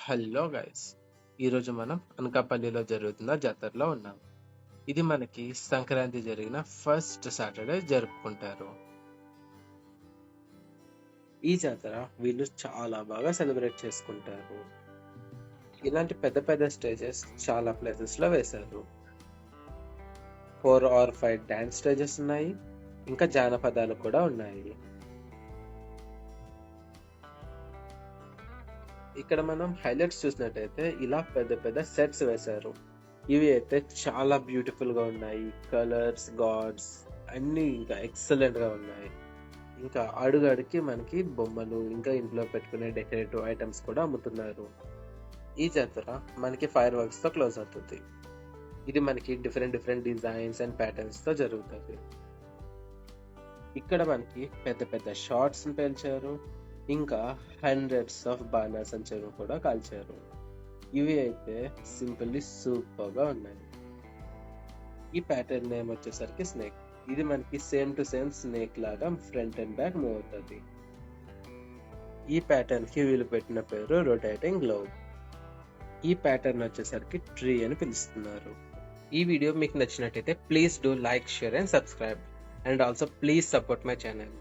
Hello guys, ఈరోజు మనం అనకాపల్లిలో జరుగుతున్న జాతరలో ఉన్నాం. ఇది మనకి సంక్రాంతి జరిగిన ఫస్ట్ సాటర్డే జరుపుకుంటారు. ఈ జాతర వీళ్ళు చాలా బాగా సెలబ్రేట్ చేసుకుంటారు. ఇలాంటి పెద్ద పెద్ద స్టేజెస్ చాలా ప్లేసెస్ లో వేశారు. 4 or 5 డాన్స్ స్టేజెస్ ఉన్నాయి, ఇంకా జానపదాలు కూడా ఉన్నాయి. ఇక్కడ మనం హైలైట్స్ చూసినట్టయితే ఇలా పెద్ద పెద్ద సెట్స్ వేశారు. ఇవి అయితే చాలా బ్యూటిఫుల్ గా ఉన్నాయి. కలర్స్, గాడ్స్ అన్ని ఇంకా ఎక్సలెంట్ గా ఉన్నాయి. ఇంకా అడుగడికి మనకి బొమ్మలు, ఇంకా ఇంట్లో పెట్టుకునే డెకరేటివ్ ఐటమ్స్ కూడా అమ్ముతున్నారు. ఈ జాతర మనకి ఫైర్ వర్క్స్ తో క్లోజ్ అవుతుంది. ఇది మనకి different different designs and patterns తో జరుగుతుంది. ఇక్కడ మనకి పెద్ద పెద్ద షార్ట్స్ పేల్చారు, ఇంకా హండ్రెడ్స్ ఆఫ్ బాణాస్ సంచులు కూడా కాల్చారు. ఇవి అయితే సింపుల్లీ సూపర్ గా ఉన్నాయి. ఈ ప్యాటర్న్ నేమ్ వచ్చేసరికి స్నేక్. ఇది మనకి సేమ్ టు సేమ్ స్నేక్ లాగా ఫ్రంట్ అండ్ బ్యాక్ మూవ్ అవుతుంది. ఈ ప్యాటర్న్ కి వీళ్ళు పెట్టిన పేరు రొటేటింగ్ గ్లోబ్. ఈ ప్యాటర్న్ వచ్చేసరికి ట్రీ అని పిలుస్తున్నారు. ఈ వీడియో మీకు నచ్చినట్టయితే please do like, share and subscribe, and also please support my channel.